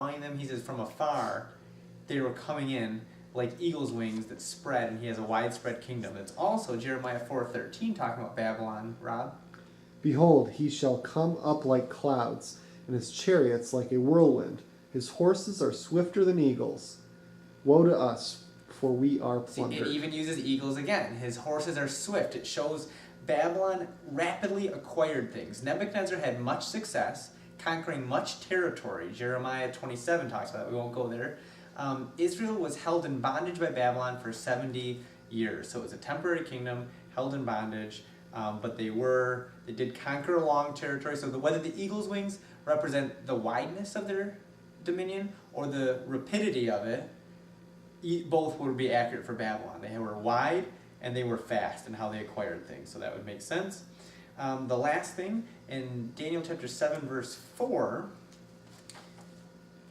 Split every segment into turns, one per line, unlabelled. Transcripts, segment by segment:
them, he says, from afar, they were coming in like eagle's wings that spread, and he has a widespread kingdom. It's also Jeremiah 4:13 talking about Babylon, Rob.
Behold, he shall come up like clouds, and his chariots like a whirlwind. His horses are swifter than eagles. Woe to us, for we are plundered.
See, it even uses eagles again. His horses are swift. It shows Babylon rapidly acquired things. Nebuchadnezzar had much success, conquering much territory. Jeremiah 27 talks about it. We won't go there. Israel was held in bondage by Babylon for 70 years. So it was a temporary kingdom held in bondage, but they did conquer a long territory. So whether the eagle's wings represent the wideness of their dominion or the rapidity of it, both would be accurate for Babylon. They were wide and they were fast in how they acquired things. So that would make sense. The last thing, in Daniel chapter 7, verse 4,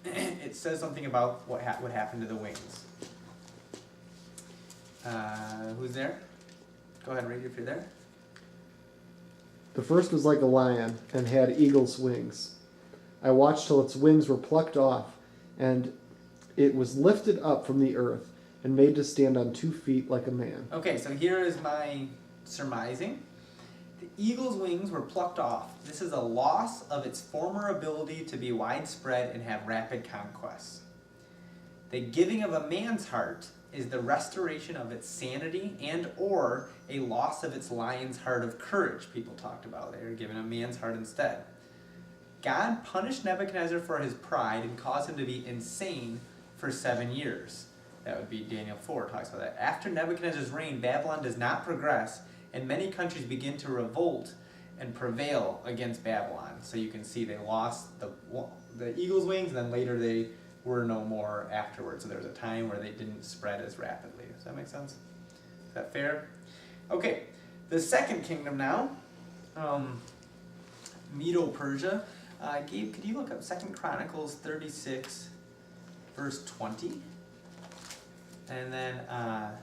it says something about what happened to the wings. Who's there? Go ahead and read it if you're there.
The first was like a lion and had eagle's wings. I watched till its wings were plucked off, and it was lifted up from the earth and made to stand on 2 feet like a man.
Okay, so here is my surmising. The eagle's wings were plucked off. This is a loss of its former ability to be widespread and have rapid conquests. The giving of a man's heart is the restoration of its sanity and or a loss of its lion's heart of courage. People talked about they were given a man's heart instead. God punished Nebuchadnezzar for his pride and caused him to be insane for 7 years. That would be Daniel 4 talks about that. After Nebuchadnezzar's reign, Babylon does not progress, and many countries begin to revolt and prevail against Babylon. So you can see they lost the eagle's wings, and then later they were no more afterwards. So there was a time where they didn't spread as rapidly. Does that make sense? Is that fair? Okay, the second kingdom now, Medo-Persia. Gabe, could you look up 2 Chronicles 36, verse 20? And then, I'm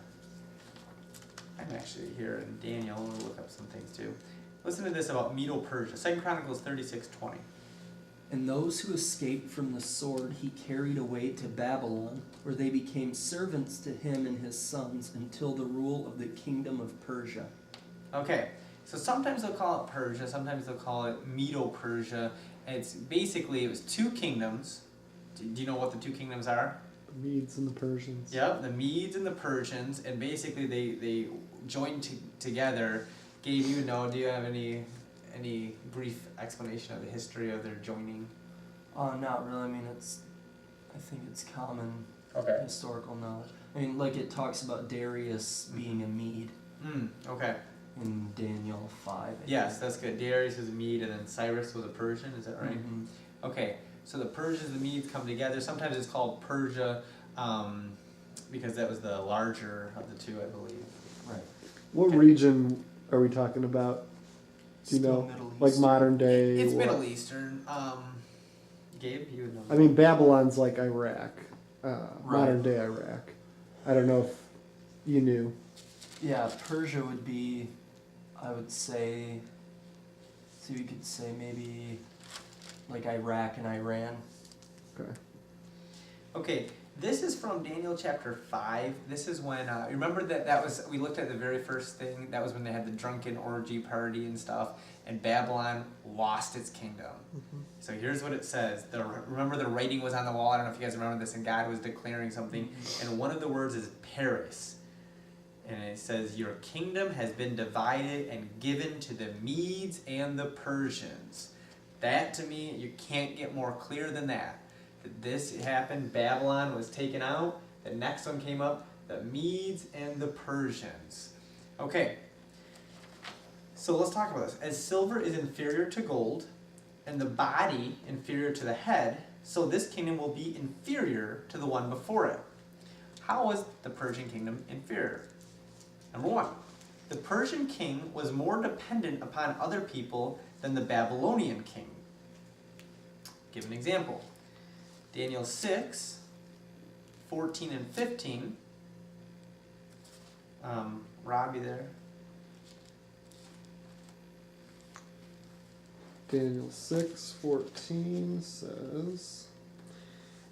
actually here in Daniel, we'll look up some things too. Listen to this about Medo-Persia, 2 Chronicles 36:20.
And those who escaped from the sword he carried away to Babylon, where they became servants to him and his sons until the rule of the kingdom of Persia.
Okay, so sometimes they'll call it Persia, sometimes they'll call it Medo-Persia. It was 2 kingdoms. Do you know what the 2 kingdoms are?
The Medes and the Persians.
Yep, the Medes and the Persians, and basically they joined together. Gabe, you know, do you have any brief explanation of the history of their joining?
Not really. I mean, I think it's common historical knowledge. I mean, like it talks about Darius being a Mede.
Okay.
In Daniel 5.
Yes, that's good. Darius was a Mede, and then Cyrus was a Persian. Is that right?
Mm-hmm.
Okay. So the Persians and the Medes come together. Sometimes it's called Persia because that was the larger of the 2, I believe.
Right.
What region are we talking about? Do you know? Like modern day?
It's Middle Eastern. Gabe, you would know.
I mean, Babylon's like Iraq.
Right.
Modern day Iraq. I don't know if you knew.
Yeah, Persia would be, I would say, so you could say maybe like Iraq and Iran.
Okay.
Okay, this is from Daniel chapter 5. This is when, remember that was, we looked at the very first thing, that was when they had the drunken orgy party and stuff, and Babylon lost its kingdom. Mm-hmm. So here's what it says. Remember the writing was on the wall, I don't know if you guys remember this, and God was declaring something, and one of the words is Paris. And it says, your kingdom has been divided and given to the Medes and the Persians. That, to me, you can't get more clear than that. That this happened, Babylon was taken out, the next one came up, the Medes and the Persians. Okay, so let's talk about this. As silver is inferior to gold, and the body inferior to the head, so this kingdom will be inferior to the one before it. How was the Persian kingdom inferior? Number 1, the Persian king was more dependent upon other people than the Babylonian king. Give an example. Daniel 6, 14 and 15. Robbie there.
Daniel 6:14 says,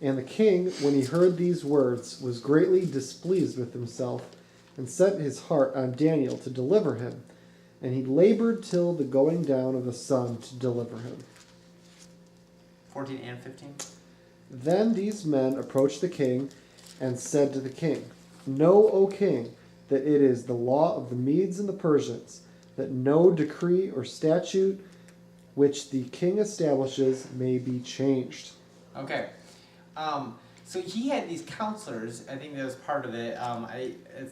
And the king, when he heard these words, was greatly displeased with himself, and set his heart on Daniel to deliver him. And he labored till the going down of the sun to deliver him.
14 and 15.
Then these men approached the king, and said to the king, Know, O king, that it is the law of the Medes and the Persians, that no decree or statute which the king establishes may be changed.
Okay. So he had these counselors. I think that was part of it.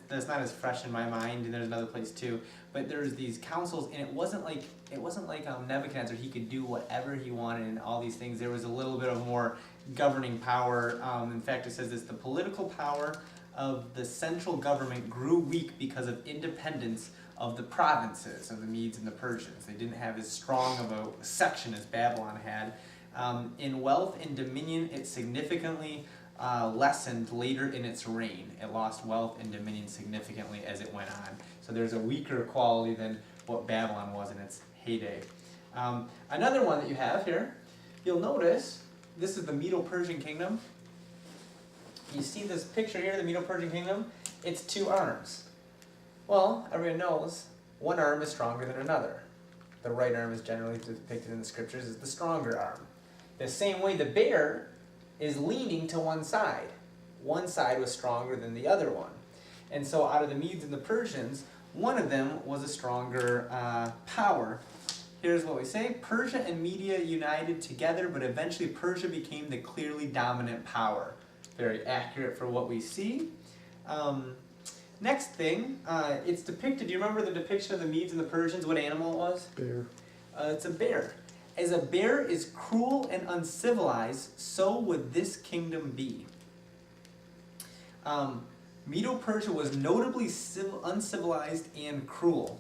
That's not as fresh in my mind, and there's another place too. But there's these councils, and it wasn't like Nebuchadnezzar. He could do whatever he wanted and all these things. There was a little bit of more governing power. In fact, it says this: the political power of the central government grew weak because of independence of the provinces of the Medes and the Persians. They didn't have as strong of a section as Babylon had. In wealth and dominion, it significantly lessened later in its reign. It lost wealth and dominion significantly as it went on. So there's a weaker quality than what Babylon was in its heyday. Another one that you have here, you'll notice, this is the Medo-Persian kingdom. You see this picture here, the Medo-Persian kingdom? It's two arms. Well, everyone knows one arm is stronger than another. The right arm is generally depicted in the scriptures as the stronger arm. The same way the bear is leaning to one side. One side was stronger than the other one. And so out of the Medes and the Persians, one of them was a stronger power. Here's what we say: Persia and Media united together, but eventually Persia became the clearly dominant power. Very accurate for what we see. Next thing, it's depicted. Do you remember the depiction of the Medes and the Persians? What animal it was?
Bear.
It's a bear. As a bear is cruel and uncivilized, so would this kingdom be. Medo-Persia was notably uncivilized and cruel.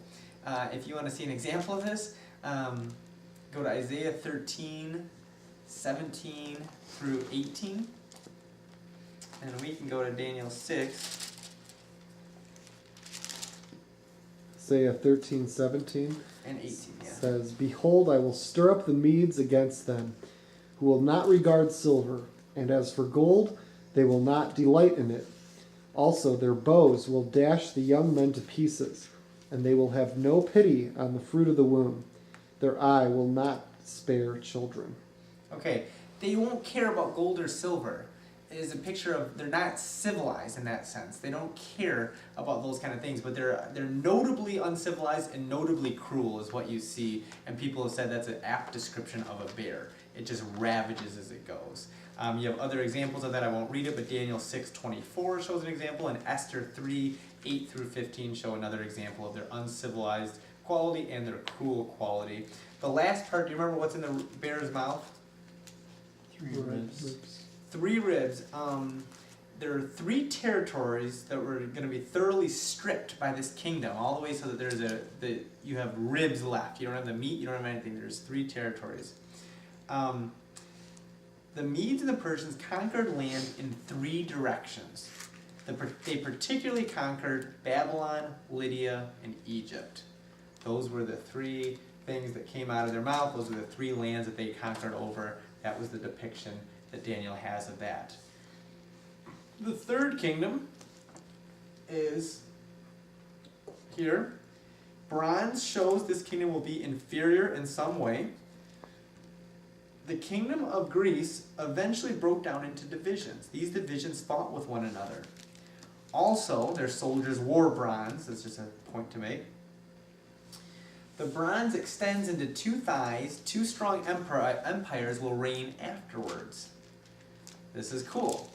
If you want to see an example of this, go to Isaiah 13, 17 through 18. And we can go to Daniel 6.
Isaiah 13:17
And 18, yeah.
says, Behold, I will stir up the Medes against them, who will not regard silver, and as for gold, they will not delight in it. Also their bows will dash the young men to pieces, and they will have no pity on the fruit of the womb. Their eye will not spare children.
Okay, they won't care about gold or silver. It is a picture of, they're not civilized in that sense. They don't care about those kind of things, but they're notably uncivilized and notably cruel is what you see, and people have said that's an apt description of a bear. It just ravages as it goes. You have other examples of that. I won't read it, but Daniel 6:24 shows an example, and Esther 3:8 through 15 show another example of their uncivilized quality and their cruel quality. The last part, do you remember what's in the bear's mouth?
3 ribs.
3 ribs. There are 3 territories that were going to be thoroughly stripped by this kingdom, all the way so that you have ribs left. You don't have the meat, you don't have anything. There's 3 territories. The Medes and the Persians conquered land in 3 directions. They particularly conquered Babylon, Lydia, and Egypt. Those were the 3 things that came out of their mouth. Those were the 3 lands that they conquered over. That was the depiction that Daniel has of that. The 3rd kingdom is here. Bronze shows this kingdom will be inferior in some way. The kingdom of Greece eventually broke down into divisions. These divisions fought with one another. Also, their soldiers wore bronze. That's just a point to make. The bronze extends into 2 thighs. 2 strong empires will reign afterwards. This is cool.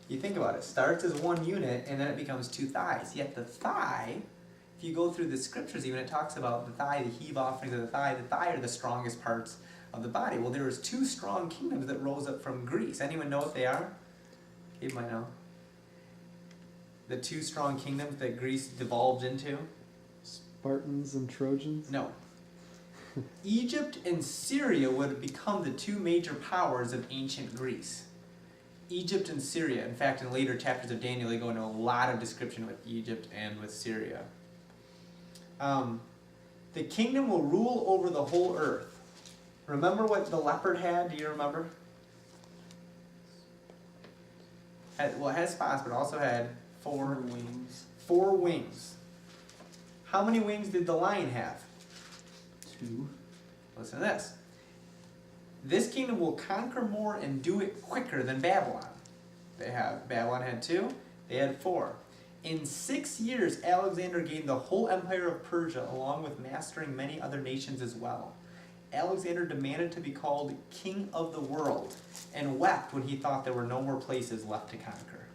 You think about it. Starts as 1 unit, and then it becomes 2 thighs. Yet the thigh, if you go through the scriptures even, it talks about the thigh, the heave offerings of the thigh. The thigh are the strongest parts of the body. Well, there was 2 strong kingdoms that rose up from Greece. Anyone know what they are? You might know. The 2 strong kingdoms that Greece devolved into?
Spartans and Trojans?
No. Egypt and Syria would have become the 2 major powers of ancient Greece. Egypt and Syria. In fact, in later chapters of Daniel, they go into a lot of description with Egypt and with Syria. The kingdom will rule over the whole earth. Remember what the leopard had? Do you remember? it had spots, but also had
Four wings.
4 wings. How many wings did the lion have?
2.
Listen to this. This kingdom will conquer more and do it quicker than Babylon. Babylon had 2, they had 4. In 6 years, Alexander gained the whole empire of Persia, along with mastering many other nations as well. Alexander demanded to be called King of the World, and wept when he thought there were no more places left to conquer.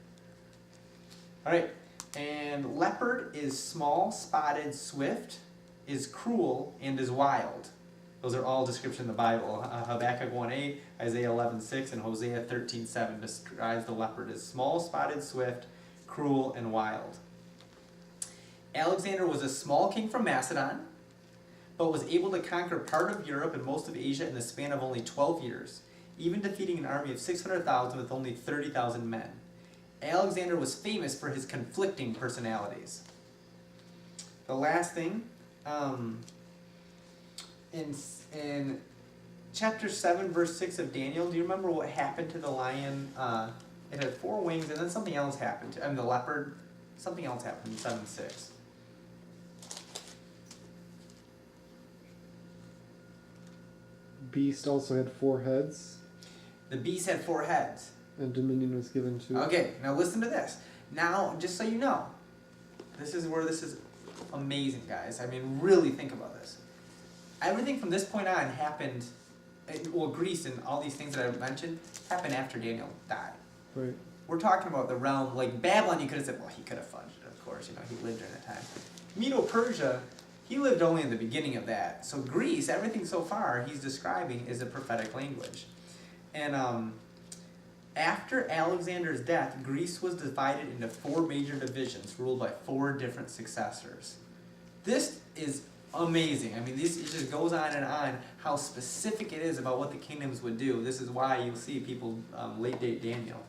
Alright, and leopard is small, spotted, swift, is cruel, and is wild. Those are all descriptions in the Bible. Habakkuk 1:8, Isaiah 11:6, and Hosea 13:7 describes the leopard as small, spotted, swift, cruel, and wild. Alexander was a small king from Macedon, but was able to conquer part of Europe and most of Asia in the span of only 12 years, even defeating an army of 600,000 with only 30,000 men. Alexander was famous for his conflicting personalities. The last thing, in chapter 7, verse 6 of Daniel, do you remember what happened to the lion? It had 4 wings, and then something else happened. The leopard, something else happened in 7:6.
Beast also had 4 heads,
The beast had 4 heads.
and dominion was given to it.
Okay, now listen to this. Now, just so you know, this is where this is amazing, guys. I mean, really think about this. Everything from this point on happened, well, Greece and all these things that I mentioned happened after Daniel died.
Right.
We're talking about the realm, like Babylon, you could have said, well, he could have fudged it, of course, he lived during that time. Medo-Persia, he lived only in the beginning of that. So Greece, everything so far he's describing is a prophetic language. And after Alexander's death, Greece was divided into 4 major divisions, ruled by 4 different successors. This is amazing. I mean, it just goes on and on how specific it is about what the kingdoms would do. This is why you'll see people late date Daniel.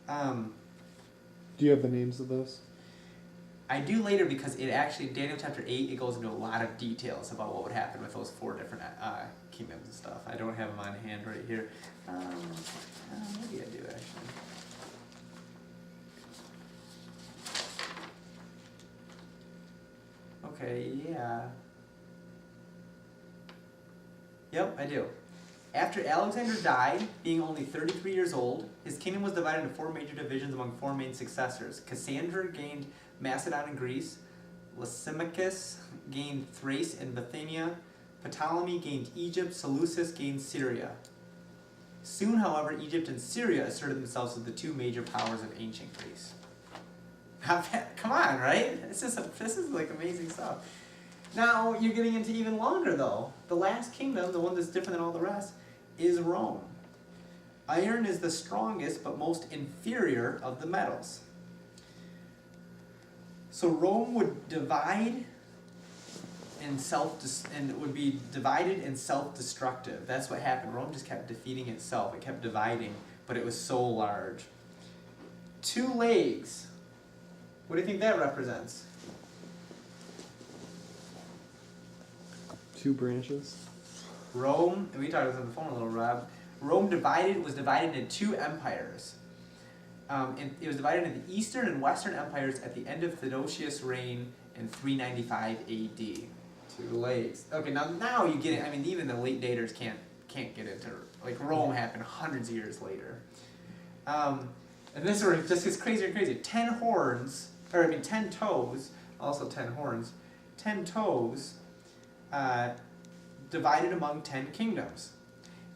Do you have the names of those?
I do later because it actually, Daniel chapter 8, it goes into a lot of details about what would happen with those 4 different kingdoms and stuff. I don't have them on hand right here. Maybe I do actually. Okay, yeah. Yep, I do. After Alexander died, being only 33 years old, his kingdom was divided into 4 major divisions among 4 main successors. Cassander gained Macedon and Greece. Lysimachus gained Thrace and Bithynia. Ptolemy gained Egypt. Seleucus gained Syria. Soon, however, Egypt and Syria asserted themselves as the 2 major powers of ancient Greece. Come on, right? This is like amazing stuff. Now, you're getting into even longer, though. The last kingdom, the one that's different than all the rest, is Rome. Iron is the strongest but most inferior of the metals. So Rome would divide and would be divided and self-destructive. That's what happened. Rome just kept defeating itself. It kept dividing, but it was so large. 2 legs. What do you think that represents?
2 branches.
Rome, and we talked about this on the phone a little, Rob. Rome was divided into 2 empires. And it was divided into the Eastern and Western empires at the end of Theodosius' reign in 395 AD. 2 legs. Okay, now you get it. I mean, even the late daters can't get into, like, Rome happened hundreds of years later. And this sort of just gets crazier and crazier. 10 toes, also 10 horns, 10 toes, divided among 10 kingdoms.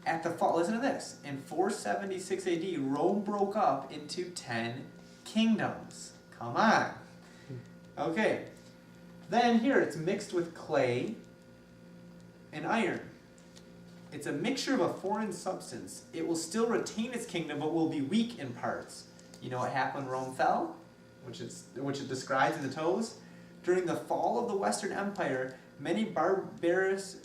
At the fall, listen to this. In 476 AD, Rome broke up into 10 kingdoms. Come on. Okay. Then here, it's mixed with clay and iron. It's a mixture of a foreign substance. It will still retain its kingdom, but will be weak in parts. You know what happened when Rome fell? Which it describes in the toes? During the fall of the Western Empire, many barbarous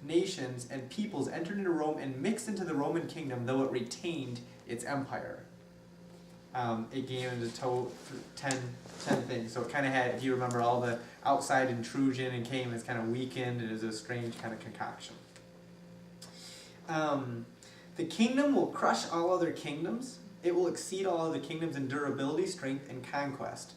nations and peoples entered into Rome and mixed into the Roman kingdom, though it retained its empire. It gained into 10 things. So it kind of had, if you remember, all the outside intrusion and came as kind of weakened, and it was a strange kind of concoction. The kingdom will crush all other kingdoms. It will exceed all other kingdoms in durability, strength, and conquest.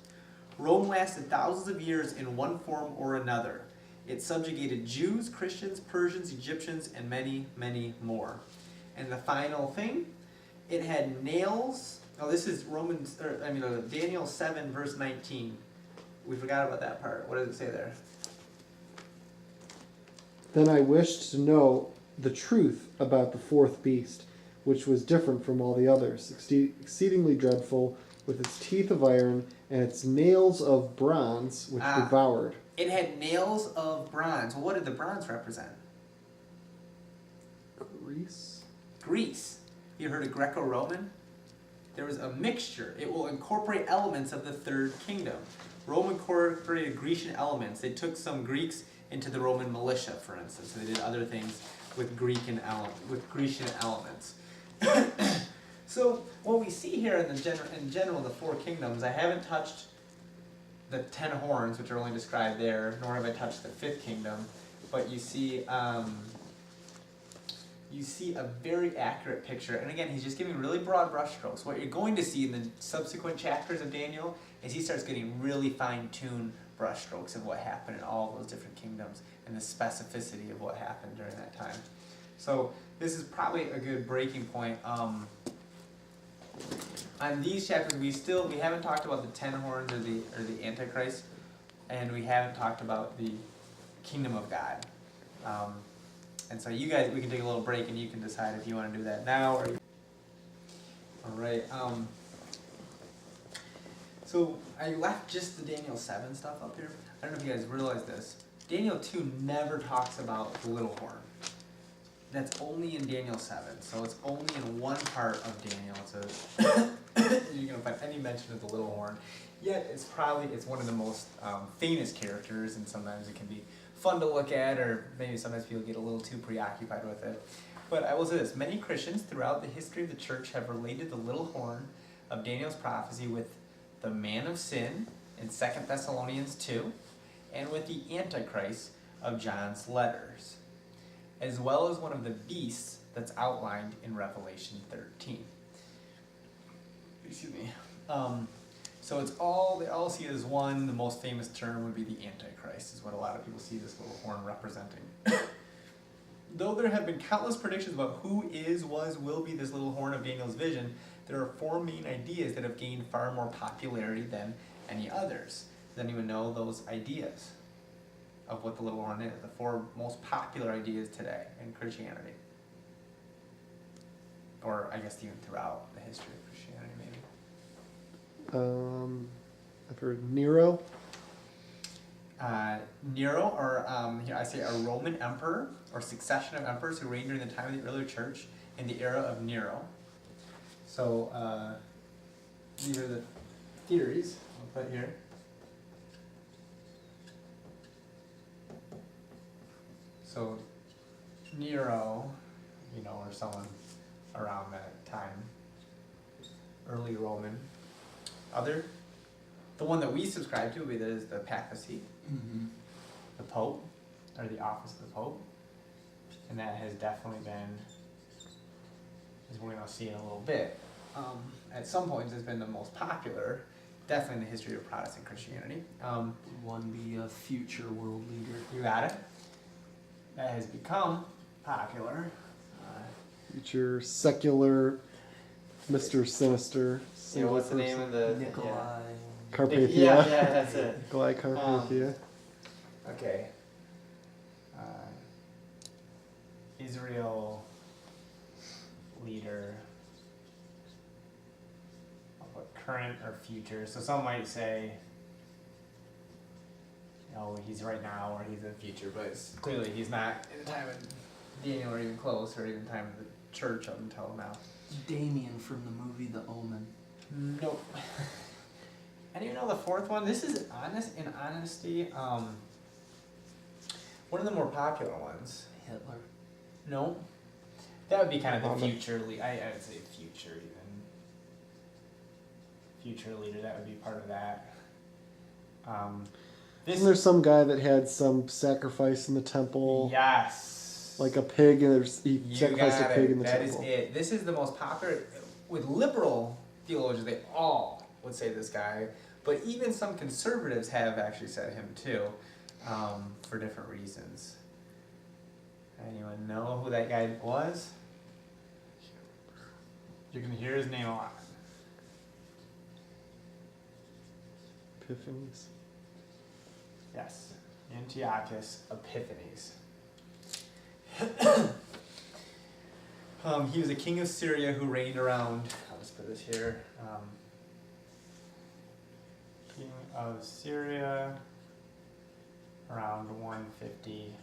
Rome lasted thousands of years in one form or another. It subjugated Jews, Christians, Persians, Egyptians, and many, many more. And the final thing, it had nails. Oh, this is Daniel 7, verse 19. We forgot about that part. What does it say there?
Then I wished to know the truth about the fourth beast, which was different from all the others, exceedingly dreadful, with its teeth of iron and its nails of bronze, which devoured.
It had nails of bronze. Well, what did the bronze represent?
Greece?
Greece. You heard of Greco-Roman? There was a mixture. It will incorporate elements of the third kingdom. Rome incorporated Grecian elements. They took some Greeks into the Roman militia, for instance. So they did other things with Grecian elements. So what we see here in general, the four kingdoms, I haven't touched the 10 horns, which are only described there, nor have I touched the fifth kingdom. But you see a very accurate picture. And again, he's just giving really broad brushstrokes. What you're going to see in the subsequent chapters of Daniel is he starts getting really fine-tuned brushstrokes of what happened in all those different kingdoms and the specificity of what happened during that time. So this is probably a good breaking point. On these chapters, we haven't talked about the 10 horns or the Antichrist, and we haven't talked about the kingdom of God. And so you guys, we can take a little break, and you can decide if you want to do that now or. All right. So I left just the Daniel 7 stuff up here. I don't know if you guys realize this. Daniel 2 never talks about the little horn. That's only in Daniel 7, so it's only in one part of Daniel. So you're going to find any mention of the little horn. Yet it's one of the most famous characters, and sometimes it can be fun to look at, or maybe sometimes people get a little too preoccupied with it. But I will say this, many Christians throughout the history of the church have related the little horn of Daniel's prophecy with the man of sin in 2 Thessalonians 2, and with the Antichrist of John's letters, as well as one of the beasts that's outlined in Revelation 13. Excuse me. So they all see it as one. The most famous term would be the Antichrist, is what a lot of people see this little horn representing. Though there have been countless predictions about who is, was, will be this little horn of Daniel's vision, there are four main ideas that have gained far more popularity than any others. Does anyone know those ideas of what the little horn is? The four most popular ideas today in Christianity. Or I guess even throughout the history of Christianity, maybe.
I've heard Nero.
Nero, or here I say a Roman emperor, or succession of emperors who reigned during the time of the early church in the era of Nero. So these are the theories I'll put here. So Nero, or someone around that time, early Roman. The one that we subscribe to is the papacy, the Pope, or the office of the Pope, and that has definitely been, as we're going to see in a little bit, at some points has been the most popular, definitely in the history of Protestant Christianity.
One be a future world leader.
You got it. That has become popular.
Future secular Mr. Sinister.
What's the name of the
Nikolai.
Carpathia.
Yeah, that's it.
Nikolai Carpathia.
Okay. Israel leader. I'll put current or future. So some might say, he's right now or he's in the future, but clearly he's not in the time of Daniel or even close, or even time of the church up until now.
Damien from the movie The Omen.
Nope. And you know the fourth one? This is in honesty, one of the more popular ones.
Hitler.
No. That would be kind of the future I would say future even. Future leader, that would be part of that.
Isn't there some guy that had some sacrifice in the temple?
Yes.
Like a pig, and he
You
sacrificed a
got
pig in
it.
the
That is
temple.
it. This is the most popular with liberal theologians. They all would say this guy, but even some conservatives have actually said him too, for different reasons. Anyone know who that guy was? You can hear his name a lot.
Epiphanies.
Yes, Antiochus Epiphanes. He was a king of Syria who reigned around. I'll just put this here. King of Syria around 150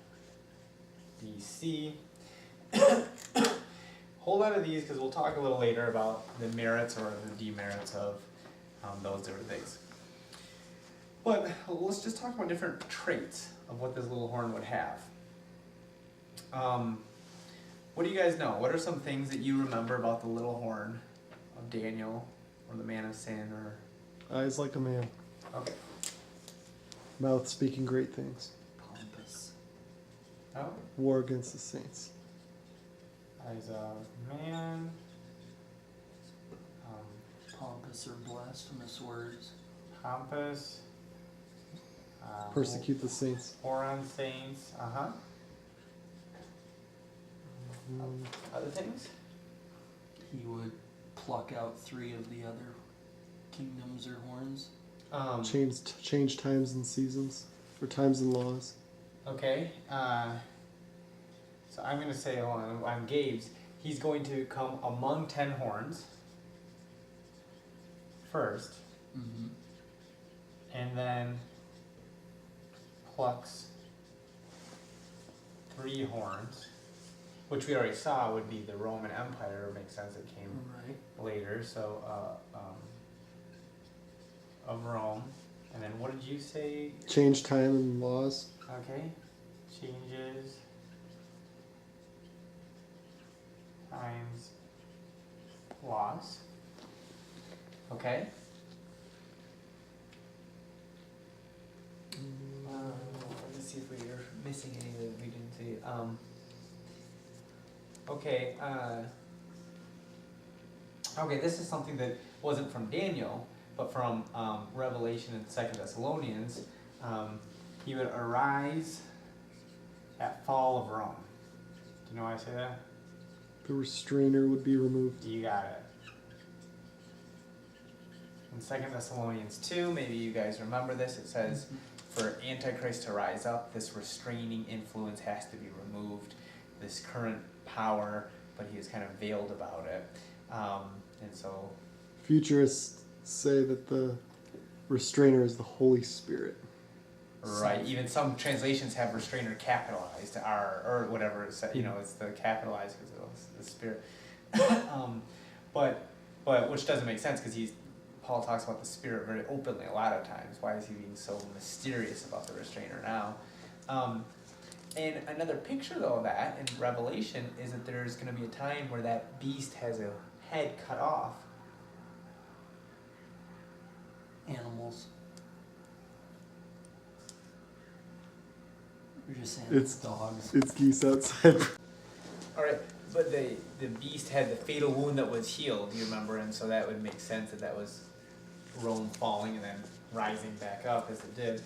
BC. Whole lot of these because we'll talk a little later about the merits or the demerits of those different things. But let's just talk about different traits of what this little horn would have. What do you guys know? What are some things that you remember about the little horn of Daniel or the man of sin or...
Eyes like a man,
Okay.
mouth speaking great things.
Pompous.
Oh,
War against the saints.
eyes of man.
Pompous or blasphemous words.
Pompous.
Persecute the saints.
War on saints. Uh-huh. Other things?
He would pluck out 3 of the other kingdoms or horns.
Change times and seasons, or times and laws.
Okay. So I'm going to say, hold on Gabe's. He's going to come among 10 horns first,
Mm-hmm.
and then plucks 3 horns, which we already saw would be the Roman Empire. Makes sense, it came
Right.
later. So of Rome, and then what did you say?
Change time and laws.
Okay, changes times laws. Okay. Let's see if we're missing any that we didn't see. Okay. Okay, this is something that wasn't from Daniel, but from Revelation and 2 Thessalonians. He would arise at fall of Rome. Do you know why I say that?
The restrainer would be removed.
You got it. In 2 Thessalonians 2, maybe you guys remember this, it says, for Antichrist to rise up, this restraining influence has to be removed, this current power, but he is kind of veiled about it. And so...
Futurists say that the restrainer is the Holy Spirit.
Right, even some translations have restrainer capitalized, R, or whatever, it's, you know, it's the capitalized because of the Spirit. But which doesn't make sense because Paul talks about the Spirit very openly a lot of times. Why is he being so mysterious about the restrainer now? And another picture though of that in Revelation is that there's going to be a time where that beast has a head cut off.
Animals. You're just saying
It's-
dogs.
It's geese outside.
Alright, but the beast had the fatal wound that was healed, you remember, and so that would make sense that was Rome falling and then rising back up as it did.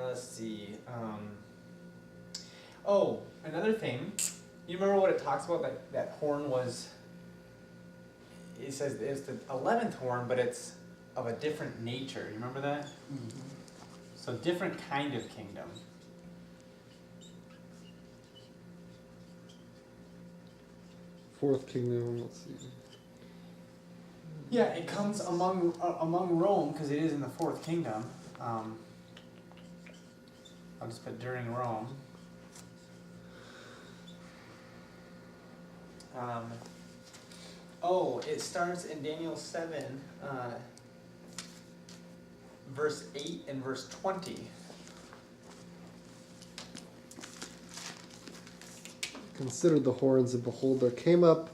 Let's see. Oh, another thing. You remember what it talks about? That horn was. It says it's the 11th horn, but it's of a different nature. You remember that?
Mm-hmm.
So different kind of kingdom.
Fourth kingdom. Let's see.
Yeah, it comes among Rome because it is in the 4th kingdom. I'll just put during Rome. It starts in Daniel 7, verse 8 and verse 20.
Considered the horns, and behold, there came up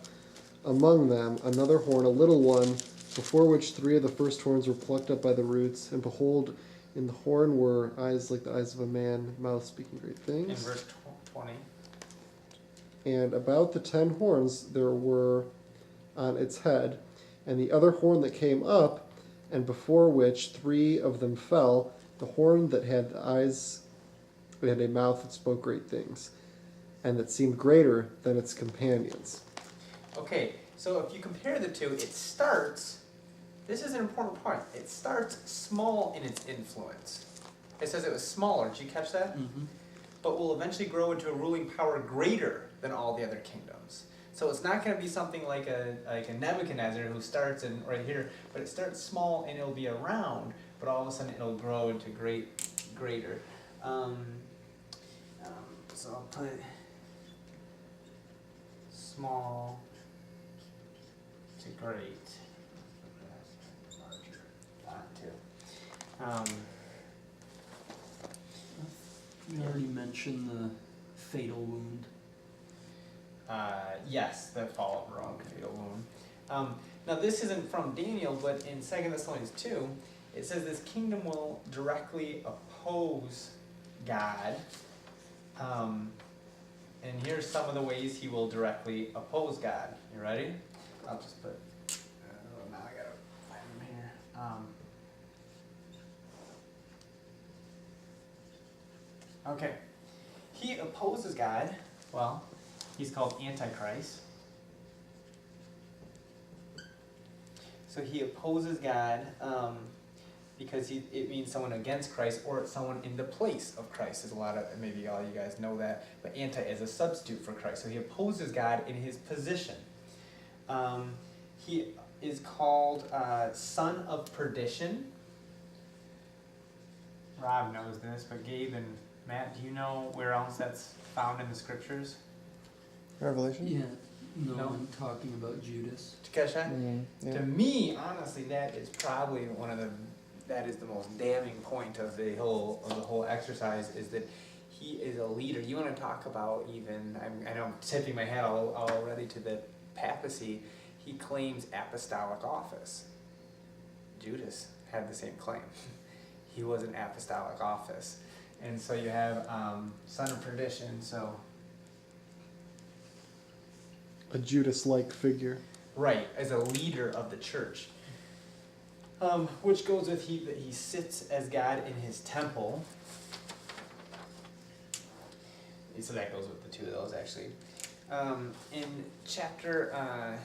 among them another horn, a little one, before which 3 of the first horns were plucked up by the roots. And behold, in the horn were eyes like the eyes of a man, mouth speaking great
In
things.
verse 20.
And about the 10 horns there were on its head, and the other horn that came up, and before which 3 of them fell, the horn that had the eyes, it had a mouth that spoke great things, and that seemed greater than its companions.
Okay, so if you compare the two, it starts, this is an important point, it starts small in its influence. It says it was smaller, did you catch that?
Mm-hmm.
But will eventually grow into a ruling power greater than all the other kingdoms. So it's not going to be something like a Nebuchadnezzar who starts in right here, but it starts small and it'll be around, but all of a sudden it'll grow into greater. So I'll put small to great. Larger font too.
You already mentioned the fatal wound.
Yes, the fall of Rome, fatal wound. Now this isn't from Daniel, but in 2 Thessalonians 2, it says this kingdom will directly oppose God. And here's some of the ways he will directly oppose God. You ready? I'll just put, now I gotta find them here. Okay. He opposes God. Well, he's called Antichrist. So he opposes God because it means someone against Christ or someone in the place of Christ. There's a lot of, maybe all you guys know that, but anti is a substitute for Christ. So he opposes God in his position. He is called son of perdition. Rob knows this, but Gabe and Matt, do you know where else that's found in the scriptures?
Revelation?
Yeah, no,
No?
I'm talking about Judas.
Did you catch that?
Yeah.
To me, honestly, that is probably that is the most damning point of the whole exercise, is that he is a leader. You want to talk about even, I know I'm tipping my head already to the papacy. He claims apostolic office. Judas had the same claim. He was an apostolic office. And so you have son of perdition, so.
A Judas-like figure.
Right, as a leader of the church. Which goes with that he sits as God in his temple. So that goes with the two of those, actually. In chapter,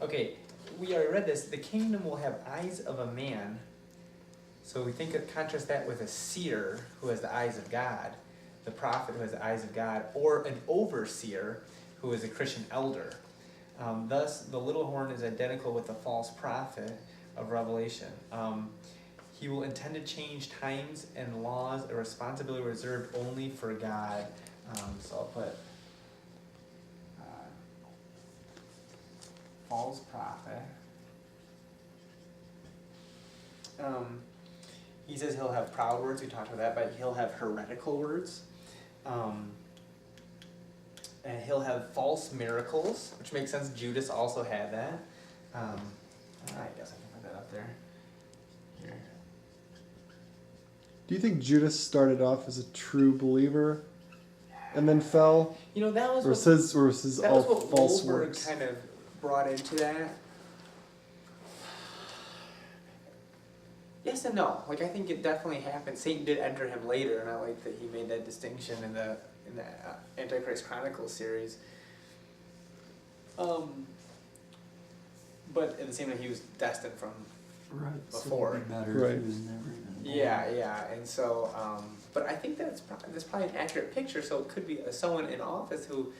okay, we already read this. The kingdom will have eyes of a man. So we contrast that with a seer who has the eyes of God, the prophet who has the eyes of God, or an overseer who is a Christian elder. Thus, the little horn is identical with the false prophet of Revelation. He will intend to change times and laws, a responsibility reserved only for God. So I'll put false prophet. He says he'll have proud words, we talked about that, but he'll have heretical words. And he'll have false miracles, which makes sense. Judas also had that. I guess I can put that up there. Here.
Do you think Judas started off as a true believer and then fell?
You know, that was
Or was his
that
all
was what
false
Wolfberg
works?
kind of brought into that. Yes and no. Like, I think it definitely happened. Satan did enter him later, and I like that he made that distinction in the Antichrist Chronicles series. But at the same time, he was destined from
Right.
before.
So it'd be better
Right.
if he was never even born.
Yeah, and so, but I think that's probably an accurate picture. So it could be someone in office who